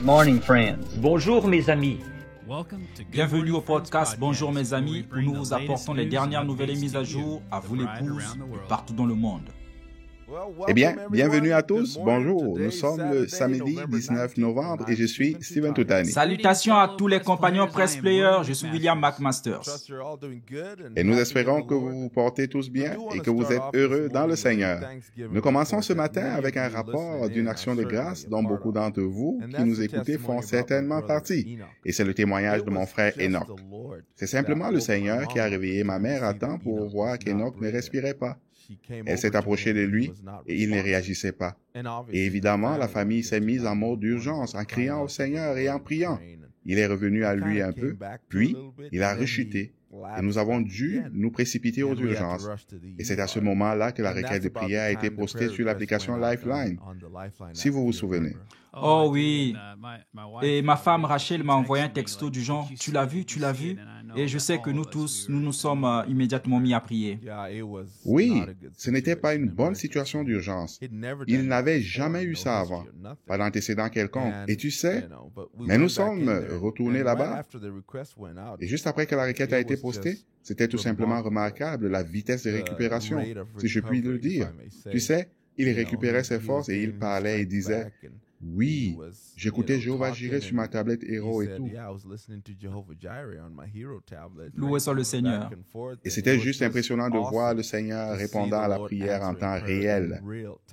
Good morning, friends. Bonjour mes amis. Bienvenue au podcast Bonjour mes amis, où nous vous apportons les dernières nouvelles et mises à jour à vous l'épouse et partout dans le monde. Eh bien, bienvenue à tous. Bonjour. Nous sommes le samedi 19 novembre et je suis Steven Toutani. Salutations à tous les compagnons press players, je suis William McMasters. Et nous espérons que vous vous portez tous bien et que vous êtes heureux dans le Seigneur. Nous commençons ce matin avec un rapport d'une action de grâce dont beaucoup d'entre vous qui nous écoutez font certainement partie. Et c'est le témoignage de mon frère Enoch. C'est simplement le Seigneur qui a réveillé ma mère à temps pour voir qu'Enoch ne respirait pas. Elle s'est approchée de lui et il ne réagissait pas. Et évidemment, la famille s'est mise en mode d'urgence en criant au Seigneur et en priant. Il est revenu à lui un peu, puis il a rechuté. Et nous avons dû nous précipiter aux urgences. Et c'est à ce moment-là que la requête de prière a été postée sur l'application Lifeline, si vous vous souvenez. Oh oui, et ma femme Rachel m'a envoyé un texto du genre « Tu l'as vu, tu l'as vu ?» Et je sais que nous tous, nous nous sommes immédiatement mis à prier. Oui, ce n'était pas une bonne situation d'urgence. Il n'avait jamais eu ça avant, pas d'antécédent quelconque. Et tu sais, mais nous sommes retournés là-bas. Et juste après que la requête a été postée, c'était tout simplement remarquable la vitesse de récupération, si je puis le dire. Tu sais, il récupérait ses forces et il parlait et disait « Oui, j'écoutais Jéhovah Jireh sur ma tablette Héros et tout. » Loué soit le Seigneur. Et c'était juste impressionnant de voir le Seigneur répondant à la prière en temps réel.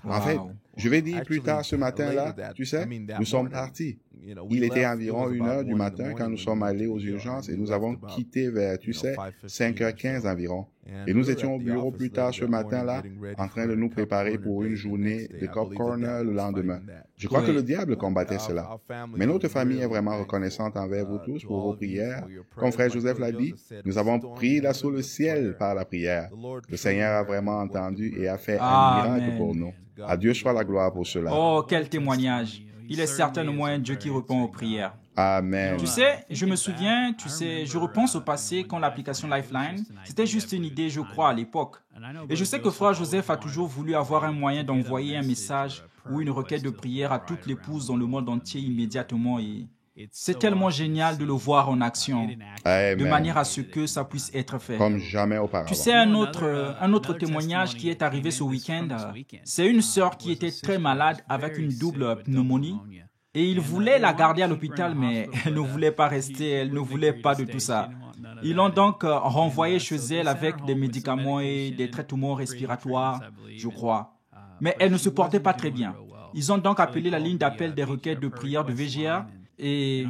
En fait, je vais dire plus tard ce matin-là, tu sais, nous sommes partis. Il était environ 1h du matin quand nous sommes allés aux urgences et nous avons quitté vers, tu sais, 5h15 environ. Et nous étions au bureau plus tard ce matin-là, en train de nous préparer pour une journée de Cop Corner le lendemain. Je crois que le diable combattait cela. Mais notre famille est vraiment reconnaissante envers vous tous pour vos prières. Comme frère Joseph l'a dit, nous avons pris l'assaut le ciel par la prière. Le Seigneur a vraiment entendu et a fait un miracle pour nous. À Dieu soit la gloire pour cela. Oh, quel témoignage! Il est certainement un Dieu qui répond aux prières. Amen. Tu sais, je me souviens, je repense au passé quand l'application Lifeline, c'était juste une idée, je crois, à l'époque. Et je sais que frère Joseph a toujours voulu avoir un moyen d'envoyer un message ou une requête de prière à toutes les épouses dans le monde entier immédiatement. Et c'est tellement génial de le voir en action, Amen. de manière à ce que ça puisse être fait. Comme jamais auparavant. Tu sais, un autre témoignage qui est arrivé ce week-end, c'est une sœur qui était très malade avec une double pneumonie. Et il voulait la garder à l'hôpital, mais elle ne voulait pas rester, elle ne voulait pas de tout ça. Ils l'ont donc renvoyée chez elle avec des médicaments et des traitements respiratoires, je crois. Mais elle ne se portait pas très bien. Ils ont donc appelé la ligne d'appel des requêtes de prière de VGA. Et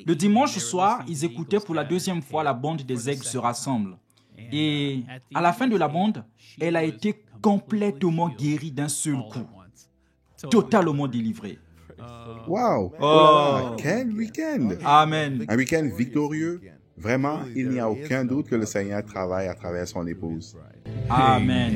le dimanche soir, ils écoutaient pour la deuxième fois la bande des aigles se rassemble. Et à la fin de la bande, elle a été complètement guérie d'un seul coup. Totalement délivrée. Wow! Oh. Quel week-end! Amen. Un week-end victorieux. Vraiment, il n'y a aucun doute que le Seigneur travaille à travers son épouse. Amen.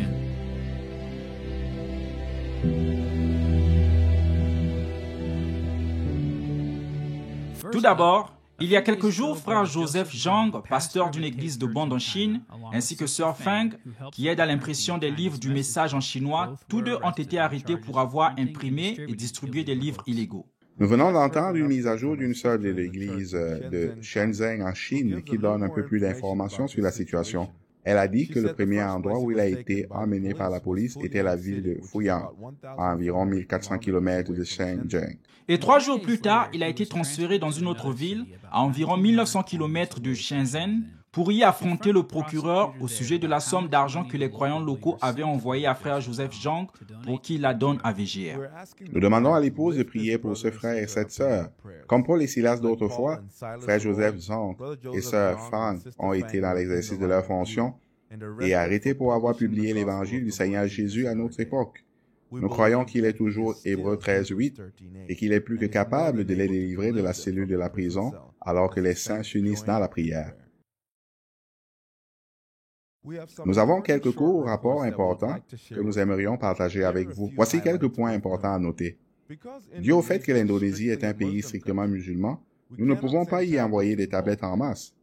Tout d'abord, il y a quelques jours, frère Joseph Zhang, pasteur d'une église de Bond en Chine, ainsi que sœur Feng, qui aide à l'impression des livres du message en chinois, tous deux ont été arrêtés pour avoir imprimé et distribué des livres illégaux. Nous venons d'entendre une mise à jour d'une sœur de l'église de Shenzhen en Chine qui donne un peu plus d'informations sur la situation. Elle a dit que le premier endroit où il a été emmené par la police était la ville de Fuyang, à environ 1400 km de Shenzhen. Et 3 jours plus tard, il a été transféré dans une autre ville, à environ 1900 km de Shenzhen, pour y affronter le procureur au sujet de la somme d'argent que les croyants locaux avaient envoyée à frère Joseph Zhang pour qu'il la donne à VGR. Nous demandons à l'épouse de prier pour ce frère et cette sœur. Comme Paul et Silas d'autrefois, frère Joseph Zhang et sœur Fang ont été dans l'exercice de leurs fonctions et arrêtés pour avoir publié l'évangile du Seigneur Jésus à notre époque. Nous croyons qu'il est toujours Hébreux 13:8 et qu'il est plus que capable de les délivrer de la cellule de la prison alors que les saints s'unissent dans la prière. Nous avons quelques courts rapports importants que nous aimerions partager avec vous. Voici quelques points importants à noter. Dû au fait que l'Indonésie est un pays strictement musulman, nous ne pouvons pas y envoyer des tablettes en masse.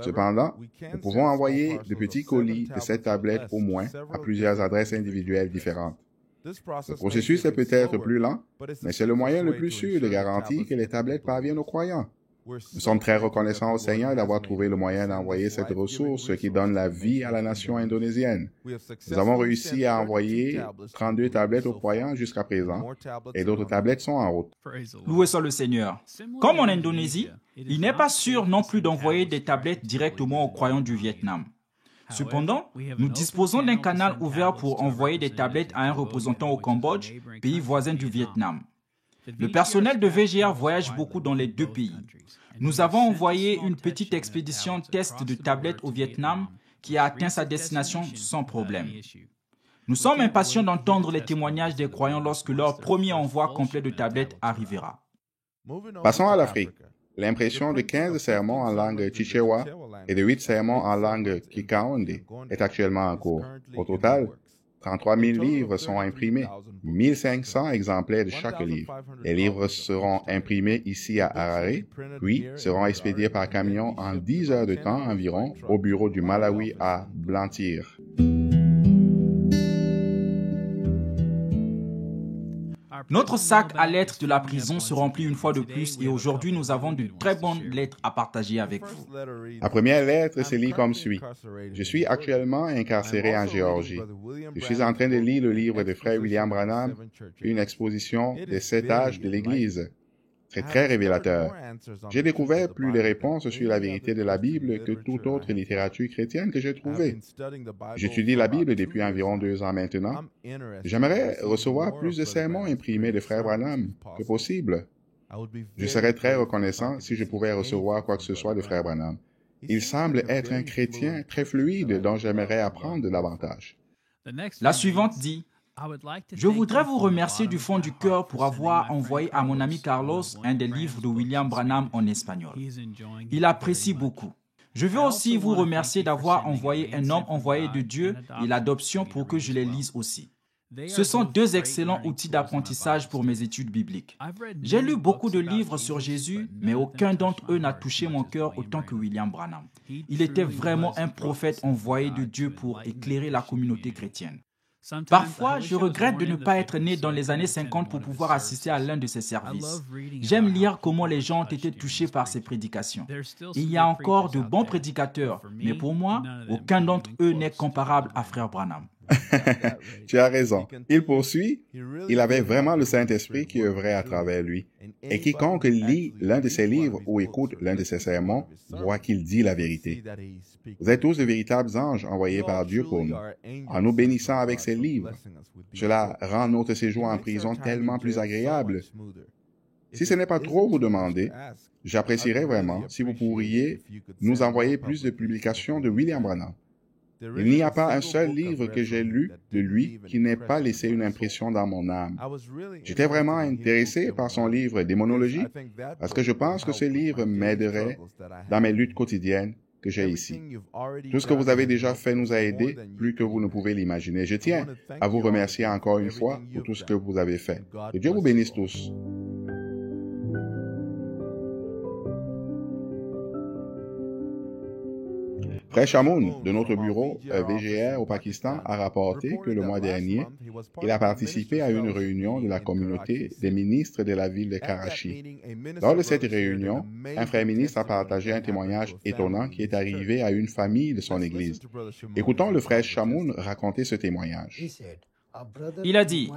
Cependant, nous pouvons envoyer de petits colis de cette tablette au moins à plusieurs adresses individuelles différentes. Le processus est peut-être plus lent, mais c'est le moyen le plus sûr de garantir que les tablettes parviennent aux croyants. Nous sommes très reconnaissants au Seigneur d'avoir trouvé le moyen d'envoyer cette ressource qui donne la vie à la nation indonésienne. Nous avons réussi à envoyer 32 tablettes aux croyants jusqu'à présent, et d'autres tablettes sont en route. Loué soit le Seigneur. Comme en Indonésie, il n'est pas sûr non plus d'envoyer des tablettes directement aux croyants du Vietnam. Cependant, nous disposons d'un canal ouvert pour envoyer des tablettes à un représentant au Cambodge, pays voisin du Vietnam. Le personnel de VGR voyage beaucoup dans les deux pays. Nous avons envoyé une petite expédition test de tablettes au Vietnam qui a atteint sa destination sans problème. Nous sommes impatients d'entendre les témoignages des croyants lorsque leur premier envoi complet de tablettes arrivera. Passons à l'Afrique. L'impression de 15 sermons en langue Chichewa et de 8 sermons en langue Kikaonde est actuellement en cours. Au total, 33 000 livres sont imprimés, 1 500 exemplaires de chaque livre. Les livres seront imprimés ici à Harare, puis seront expédiés par camion en 10 heures de temps environ au bureau du Malawi à Blantyre. Notre sac à lettres de la prison se remplit une fois de plus et aujourd'hui nous avons de très bonnes lettres à partager avec vous. La première lettre se lit comme suit. Je suis actuellement incarcéré en Géorgie. Je suis en train de lire le livre de Frère William Branham, une exposition des 7 âges de l'Église. C'est très révélateur. J'ai découvert plus de réponses sur la vérité de la Bible que toute autre littérature chrétienne que j'ai trouvée. J'étudie la Bible depuis environ 2 ans maintenant. J'aimerais recevoir plus de sermons imprimés de Frère Branham que possible. Je serais très reconnaissant si je pouvais recevoir quoi que ce soit de Frère Branham. Il semble être un chrétien très fluide dont j'aimerais apprendre davantage. La suivante dit: je voudrais vous remercier du fond du cœur pour avoir envoyé à mon ami Carlos un des livres de William Branham en espagnol. Il apprécie beaucoup. Je veux aussi vous remercier d'avoir envoyé un homme envoyé de Dieu et l'adoption pour que je les lise aussi. Ce sont 2 excellents outils d'apprentissage pour mes études bibliques. J'ai lu beaucoup de livres sur Jésus, mais aucun d'entre eux n'a touché mon cœur autant que William Branham. Il était vraiment un prophète envoyé de Dieu pour éclairer la communauté chrétienne. Parfois, je regrette de ne pas être né dans les années 50 pour pouvoir assister à l'un de ces services. J'aime lire comment les gens ont été touchés par ces prédications. Il y a encore de bons prédicateurs, mais pour moi, aucun d'entre eux n'est comparable à Frère Branham. Tu as raison. Il poursuit, il avait vraiment le Saint-Esprit qui œuvrait à travers lui. Et quiconque lit l'un de ses livres ou écoute l'un de ses sermons voit qu'il dit la vérité. Vous êtes tous de véritables anges envoyés par Dieu pour nous, en nous bénissant avec ses livres. Cela rend notre séjour en prison tellement plus agréable. Si ce n'est pas trop vous demander, j'apprécierais vraiment si vous pourriez nous envoyer plus de publications de William Branham. Il n'y a pas un seul livre que j'ai lu de lui qui n'ait pas laissé une impression dans mon âme. J'étais vraiment intéressé par son livre Démonologie parce que je pense que ce livre m'aiderait dans mes luttes quotidiennes que j'ai ici. Tout ce que vous avez déjà fait nous a aidés plus que vous ne pouvez l'imaginer. Je tiens à vous remercier encore une fois pour tout ce que vous avez fait. Que Dieu vous bénisse tous. Frère Chamoun, de notre bureau VGR au Pakistan, a rapporté que le mois dernier, il a participé à une réunion de la communauté des ministres de la ville de Karachi. Lors de cette réunion, un frère ministre a partagé un témoignage étonnant qui est arrivé à une famille de son église. Écoutons le frère Chamoun raconter ce témoignage. Il a dit: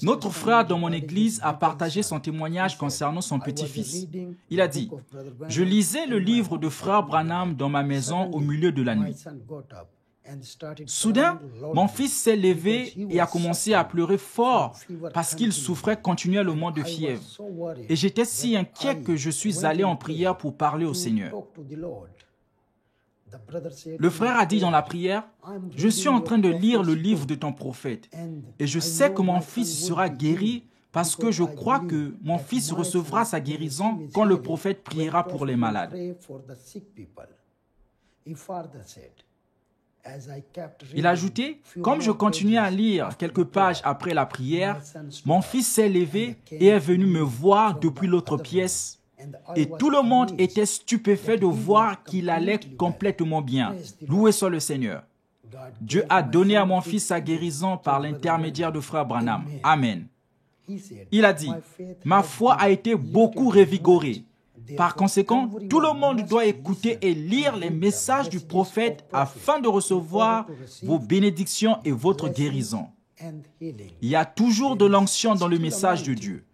notre frère dans mon église a partagé son témoignage concernant son petit-fils. Il a dit: je lisais le livre de frère Branham dans ma maison au milieu de la nuit. Soudain, mon fils s'est levé et a commencé à pleurer fort parce qu'il souffrait continuellement de fièvre. Et j'étais si inquiet que je suis allé en prière pour parler au Seigneur. Le frère a dit dans la prière: je suis en train de lire le livre de ton prophète et je sais que mon fils sera guéri parce que je crois que mon fils recevra sa guérison quand le prophète priera pour les malades. Il a ajouté: comme je continuais à lire quelques pages après la prière, mon fils s'est levé et est venu me voir depuis l'autre pièce. Et tout le monde était stupéfait de voir qu'il allait complètement bien. Loué soit le Seigneur. Dieu a donné à mon fils sa guérison par l'intermédiaire de frère Branham. Amen. Il a dit, ma foi a été beaucoup revigorée. Par conséquent, tout le monde doit écouter et lire les messages du prophète afin de recevoir vos bénédictions et votre guérison. Il y a toujours de l'onction dans le message de Dieu.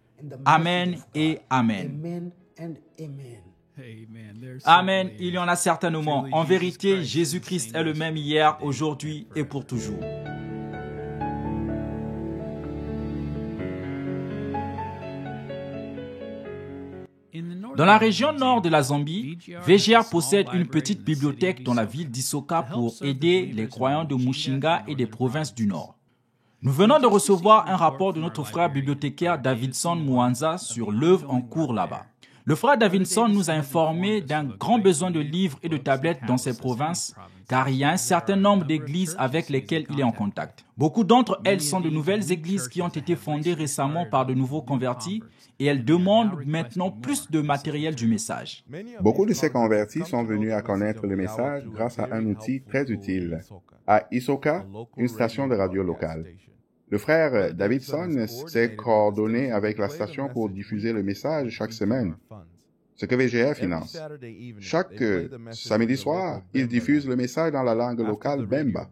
Amen et Amen. Amen. Il y en a certainement. En vérité, Jésus-Christ est le même hier, aujourd'hui et pour toujours. Dans la région nord de la Zambie, VGR possède une petite bibliothèque dans la ville d'Isoka pour aider les croyants de Mushinga et des provinces du nord. Nous venons de recevoir un rapport de notre frère bibliothécaire Davidson Mwanza sur l'œuvre en cours là-bas. Le frère Davidson nous a informé d'un grand besoin de livres et de tablettes dans ces provinces, car il y a un certain nombre d'églises avec lesquelles il est en contact. Beaucoup d'entre elles sont de nouvelles églises qui ont été fondées récemment par de nouveaux convertis et elles demandent maintenant plus de matériel du message. Beaucoup de ces convertis sont venus à connaître le message grâce à un outil très utile. À Isoka, une station de radio locale. Le frère Davidson s'est coordonné avec la station pour diffuser le message chaque semaine, ce que VGR finance. Chaque samedi soir, il diffuse le message dans la langue locale Bemba.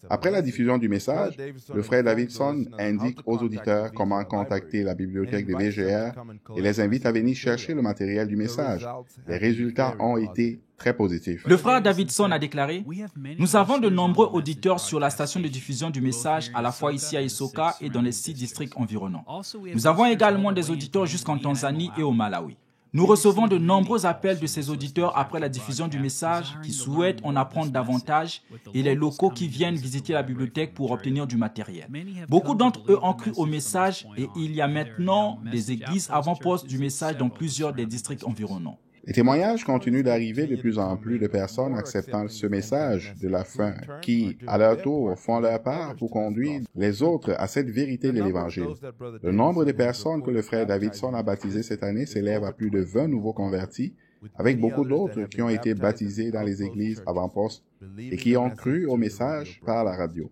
Après la diffusion du message, le frère Davidson indique aux auditeurs comment contacter la bibliothèque de VGR et les invite à venir chercher le matériel du message. Les résultats ont été très positifs. Le frère Davidson a déclaré, « Nous avons de nombreux auditeurs sur la station de diffusion du message à la fois ici à Isoka et dans les 6 districts environnants. Nous avons également des auditeurs jusqu'en Tanzanie et au Malawi. Nous recevons de nombreux appels de ces auditeurs après la diffusion du message qui souhaitent en apprendre davantage et les locaux qui viennent visiter la bibliothèque pour obtenir du matériel. Beaucoup d'entre eux ont cru au message et il y a maintenant des églises avant-postes du message dans plusieurs des districts environnants. Les témoignages continuent d'arriver de plus en plus de personnes acceptant ce message de la fin, qui, à leur tour, font leur part pour conduire les autres à cette vérité de l'Évangile. Le nombre de personnes que le frère Davidson a baptisées cette année s'élève à plus de 20 nouveaux convertis, avec beaucoup d'autres qui ont été baptisés dans les églises avant-postes et qui ont cru au message par la radio.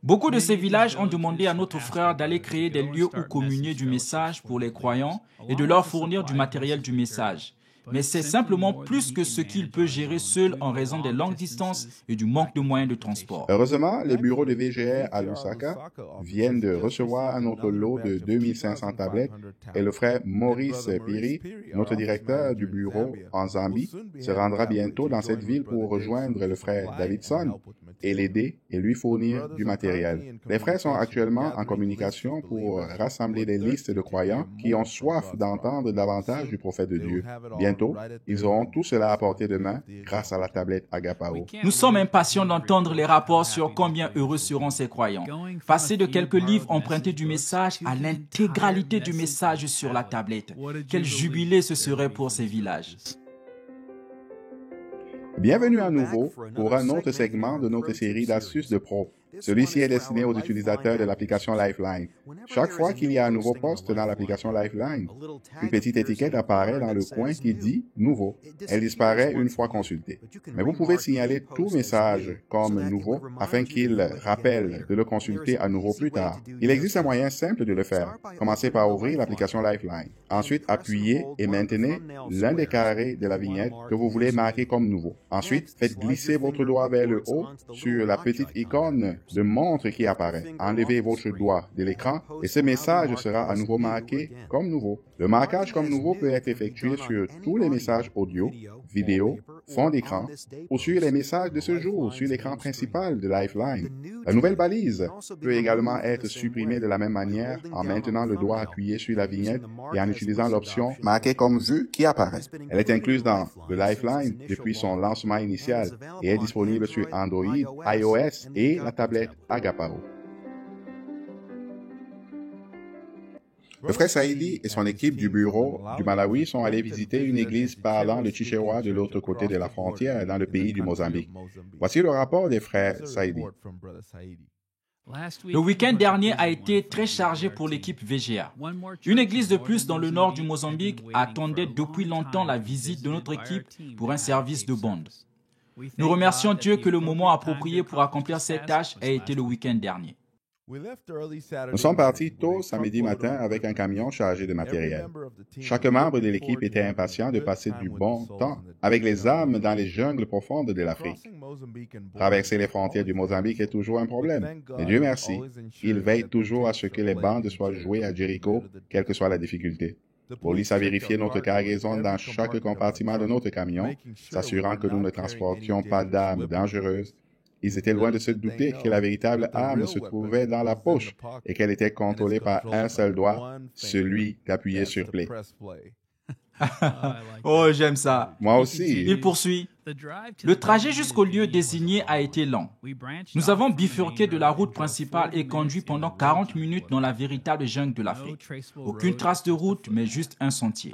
Beaucoup de ces villages ont demandé à notre frère d'aller créer des lieux où communier du message pour les croyants et de leur fournir du matériel du message. Mais c'est simplement plus que ce qu'il peut gérer seul en raison des longues distances et du manque de moyens de transport. Heureusement, les bureaux de VGR à Lusaka viennent de recevoir un autre lot de 2500 tablettes et le frère Maurice Piri, notre directeur du bureau en Zambie, se rendra bientôt dans cette ville pour rejoindre le frère Davidson et l'aider et lui fournir du matériel. Les frères sont actuellement en communication pour rassembler des listes de croyants qui ont soif d'entendre davantage du prophète de Dieu. Bientôt, ils auront tout cela à portée de main grâce à la tablette Agapao. Nous sommes impatients d'entendre les rapports sur combien heureux seront ces croyants. Passer de quelques livres empruntés du message à l'intégralité du message sur la tablette. Quel jubilé ce serait pour ces villages. Bienvenue à nouveau pour un autre segment de notre série d'astuces de pro. Celui-ci est destiné aux utilisateurs de l'application Lifeline. Chaque fois qu'il y a un nouveau post dans l'application Lifeline, une petite étiquette apparaît dans le coin qui dit « Nouveau ». Elle disparaît une fois consultée. Mais vous pouvez signaler tout message comme « Nouveau » afin qu'il rappelle de le consulter à nouveau plus tard. Il existe un moyen simple de le faire. Commencez par ouvrir l'application Lifeline. Ensuite, appuyez et maintenez l'un des carrés de la vignette que vous voulez marquer comme « Nouveau ». Ensuite, faites glisser votre doigt vers le haut sur la petite icône de montre qui apparaît. Enlevez votre doigt de l'écran et ce message sera à nouveau marqué comme nouveau. Le marquage comme nouveau peut être effectué sur tous les messages audio, vidéo, fond d'écran ou sur les messages de ce jour sur l'écran principal de Lifeline. La nouvelle balise peut également être supprimée de la même manière en maintenant le doigt appuyé sur la vignette et en utilisant l'option « Marquer comme vu » qui apparaît. Elle est incluse dans le Lifeline depuis son lancement initial et est disponible sur Android, iOS et la tablette Agapao. Le frère Saïdi et son équipe du bureau du Malawi sont allés visiter une église parlant le Chichewa de l'autre côté de la frontière dans le pays du Mozambique. Voici le rapport des frères Saïdi. Le week-end dernier a été très chargé pour l'équipe VGA. Une église de plus dans le nord du Mozambique attendait depuis longtemps la visite de notre équipe pour un service de bande. Nous remercions Dieu que le moment approprié pour accomplir cette tâche a été le week-end dernier. Nous sommes partis tôt samedi matin avec un camion chargé de matériel. Chaque membre de l'équipe était impatient de passer du bon temps avec les âmes dans les jungles profondes de l'Afrique. Traverser les frontières du Mozambique est toujours un problème, mais Dieu merci, il veille toujours à ce que les bandes soient jouées à Jéricho, quelle que soit la difficulté. Police a vérifié notre cargaison dans chaque compartiment de notre camion, s'assurant que nous ne transportions pas d'armes dangereuses. Ils étaient loin de se douter que la véritable arme se trouvait dans la poche et qu'elle était contrôlée par un seul doigt, celui d'appuyer sur play. Oh, j'aime ça. Moi aussi. Il poursuit. Le trajet jusqu'au lieu désigné a été lent. Nous avons bifurqué de la route principale et conduit pendant 40 minutes dans la véritable jungle de l'Afrique. Aucune trace de route, mais juste un sentier.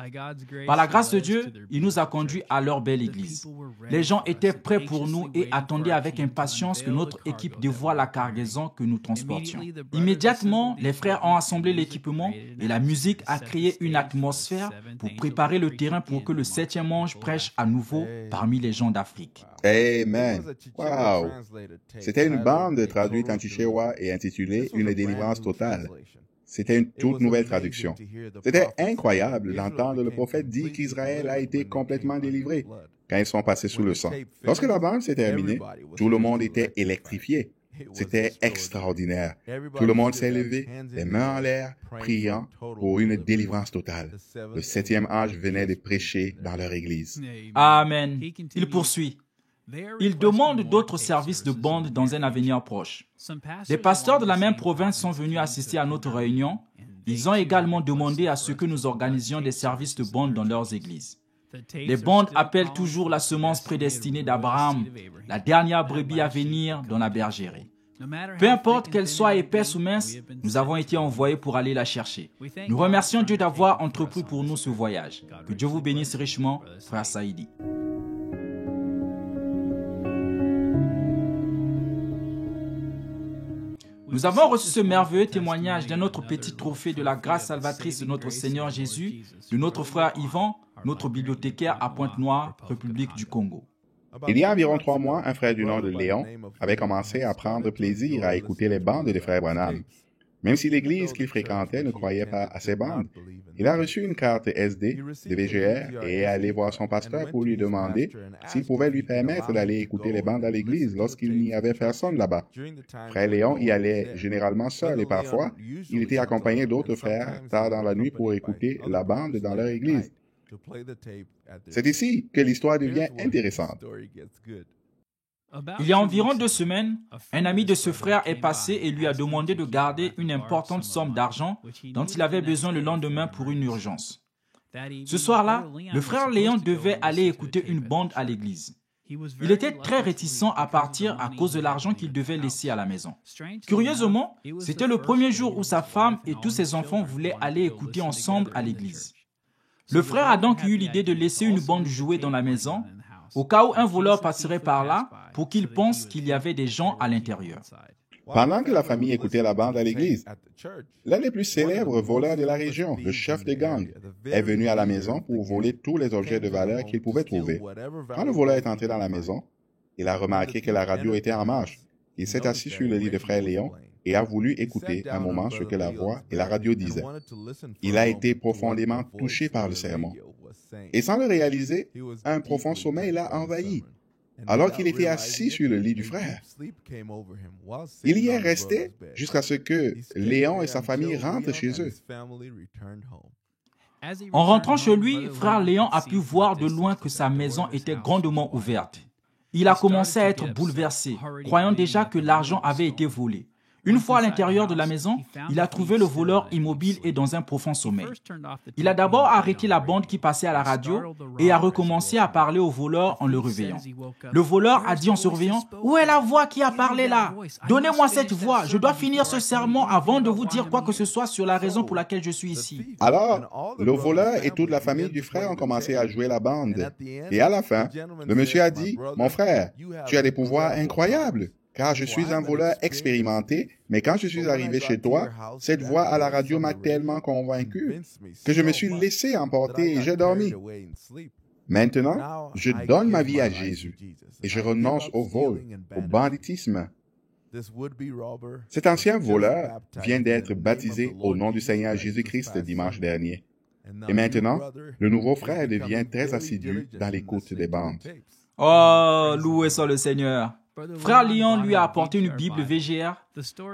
Par la grâce de Dieu, il nous a conduits à leur belle église. Les gens étaient prêts pour nous et attendaient avec impatience que notre équipe dévoile la cargaison que nous transportions. Immédiatement, les frères ont assemblé l'équipement et la musique a créé une atmosphère pour préparer le terrain pour que le 7e ange prêche à nouveau parmi les gens d'Afrique. Amen. Wow. C'était une bande traduite en Chichewa et intitulée « Une délivrance totale ». C'était une toute nouvelle traduction. C'était incroyable d'entendre le prophète dire qu'Israël a été complètement délivré quand ils sont passés sous le sang. Lorsque la bande s'est terminée, tout le monde était électrifié. C'était extraordinaire. Tout le monde s'est levé, les mains en l'air, priant pour une délivrance totale. Le 7e ange venait de prêcher dans leur église. Amen. Il poursuit. Il demande d'autres services de bande dans un avenir proche. Des pasteurs de la même province sont venus assister à notre réunion. Ils ont également demandé à ce que nous organisions des services de bande dans leurs églises. Les bandes appellent toujours la semence prédestinée d'Abraham, la dernière brebis à venir dans la bergerie. Peu importe qu'elle soit épaisse ou mince, nous avons été envoyés pour aller la chercher. Nous remercions Dieu d'avoir entrepris pour nous ce voyage. Que Dieu vous bénisse richement, frère Saïdi. Nous avons reçu ce merveilleux témoignage d'un autre petit trophée de la grâce salvatrice de notre Seigneur Jésus, de notre frère Yvan, notre bibliothécaire à Pointe-Noire, République du Congo. Il y a environ 3 mois, un frère du nom de Léon avait commencé à prendre plaisir à écouter les bandes des frères Branham. Même si l'église qu'il fréquentait ne croyait pas à ces bandes, il a reçu une carte SD de VGR et est allé voir son pasteur pour lui demander s'il pouvait lui permettre d'aller écouter les bandes à l'église lorsqu'il n'y avait personne là-bas. Frère Léon y allait généralement seul et parfois, il était accompagné d'autres frères tard dans la nuit pour écouter la bande dans leur église. C'est ici que l'histoire devient intéressante. Il y a environ 2 semaines, un ami de ce frère est passé et lui a demandé de garder une importante somme d'argent dont il avait besoin le lendemain pour une urgence. Ce soir-là, le frère Léon devait aller écouter une bande à l'église. Il était très réticent à partir à cause de l'argent qu'il devait laisser à la maison. Curieusement, c'était le premier jour où sa femme et tous ses enfants voulaient aller écouter ensemble à l'église. Le frère a donc eu l'idée de laisser une bande jouer dans la maison, au cas où un voleur passerait par là pour qu'il pense qu'il y avait des gens à l'intérieur. Pendant que la famille écoutait la bande à l'église, l'un des plus célèbres voleurs de la région, le chef de gang, est venu à la maison pour voler tous les objets de valeur qu'il pouvait trouver. Quand le voleur est entré dans la maison, il a remarqué que la radio était en marche. Il s'est assis sur le lit de frère Léon et a voulu écouter un moment ce que la voix et la radio disaient. Il a été profondément touché par le sermon. Et sans le réaliser, un profond sommeil l'a envahi, alors qu'il était assis sur le lit du frère. Il y est resté jusqu'à ce que Léon et sa famille rentrent chez eux. En rentrant chez lui, frère Léon a pu voir de loin que sa maison était grandement ouverte. Il a commencé à être bouleversé, croyant déjà que l'argent avait été volé. Une fois à l'intérieur de la maison, il a trouvé le voleur immobile et dans un profond sommeil. Il a d'abord arrêté la bande qui passait à la radio et a recommencé à parler au voleur en le réveillant. Le voleur a dit en se réveillant, « Où est la voix qui a parlé là? Donnez-moi cette voix, je dois finir ce sermon avant de vous dire quoi que ce soit sur la raison pour laquelle je suis ici. » Alors, le voleur et toute la famille du frère ont commencé à jouer la bande. Et à la fin, le monsieur a dit, « Mon frère, tu as des pouvoirs incroyables. Car je suis un voleur expérimenté, mais quand je suis arrivé chez toi, cette voix à la radio m'a tellement convaincu que je me suis laissé emporter et j'ai dormi. » Maintenant, je donne ma vie à Jésus et je renonce au vol, au banditisme. Cet ancien voleur vient d'être baptisé au nom du Seigneur Jésus-Christ dimanche dernier. Et maintenant, le nouveau frère devient très assidu dans l'écoute des bandes. Oh, loué soit le Seigneur. Frère Léon lui a apporté une Bible VGR.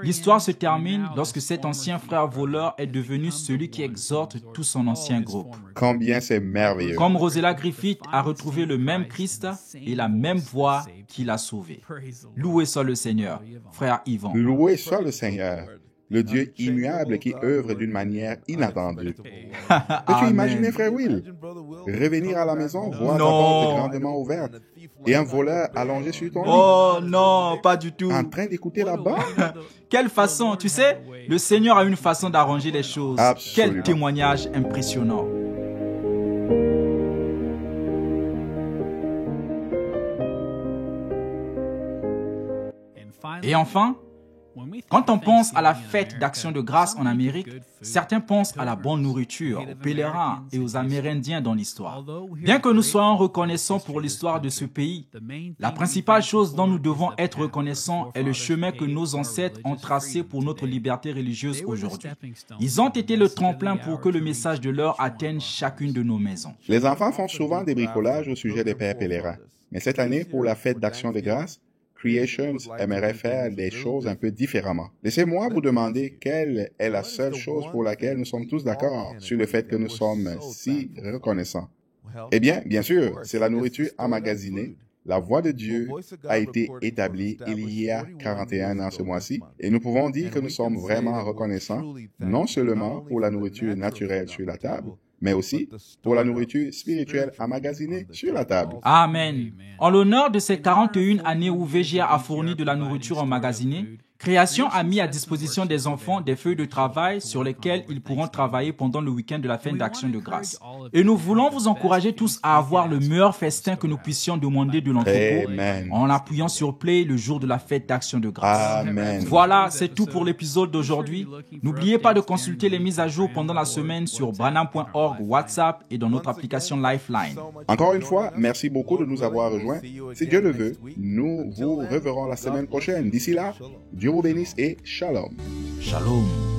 L'histoire se termine lorsque cet ancien frère voleur est devenu celui qui exhorte tout son ancien groupe. Combien c'est merveilleux. Comme Rosella Griffith a retrouvé le même Christ et la même voix qui l'a sauvé. Loué soit le Seigneur, frère Yvon. Loué soit le Seigneur, le Dieu immuable qui œuvre d'une manière inattendue. Peux-tu imaginer, frère Will, revenir à la maison, voir ta porte grandement ouverte et un voleur allongé sur ton lit? Oh non, pas du tout. En train d'écouter la bande? Quelle façon, tu sais, le Seigneur a une façon d'arranger les choses. Absolument. Quel témoignage impressionnant. Et enfin, quand on pense à la fête d'Action de grâce en Amérique, certains pensent à la bonne nourriture, aux pèlerins et aux Amérindiens dans l'histoire. Bien que nous soyons reconnaissants pour l'histoire de ce pays, la principale chose dont nous devons être reconnaissants est le chemin que nos ancêtres ont tracé pour notre liberté religieuse aujourd'hui. Ils ont été le tremplin pour que le message de l'heure atteigne chacune de nos maisons. Les enfants font souvent des bricolages au sujet des pères pèlerins. Mais cette année, pour la fête d'Action de grâce, Creations aimerait faire des choses un peu différemment. Laissez-moi vous demander quelle est la seule chose pour laquelle nous sommes tous d'accord sur le fait que nous sommes si reconnaissants. Eh bien sûr, c'est la nourriture emmagasinée. La voix de Dieu a été établie il y a 41 ans ce mois-ci et nous pouvons dire que nous sommes vraiment reconnaissants, non seulement pour la nourriture naturelle sur la table, mais aussi pour la nourriture spirituelle emmagasinée sur la table. Amen. En l'honneur de ces 41 années où VGA a fourni de la nourriture emmagasinée, Création a mis à disposition des enfants des feuilles de travail sur lesquelles ils pourront travailler pendant le week-end de la fin d'Action de grâce. Et nous voulons vous encourager tous à avoir le meilleur festin que nous puissions demander de l'entrepôt en appuyant sur Play le jour de la fête d'Action de grâce. Amen. Voilà, c'est tout pour l'épisode d'aujourd'hui. N'oubliez pas de consulter les mises à jour pendant la semaine sur branham.org, WhatsApp et dans notre application Lifeline. Encore une fois, merci beaucoup de nous avoir rejoints. Si Dieu le veut, nous vous reverrons la semaine prochaine. D'ici là, Dieu vous bénisse et shalom. Shalom.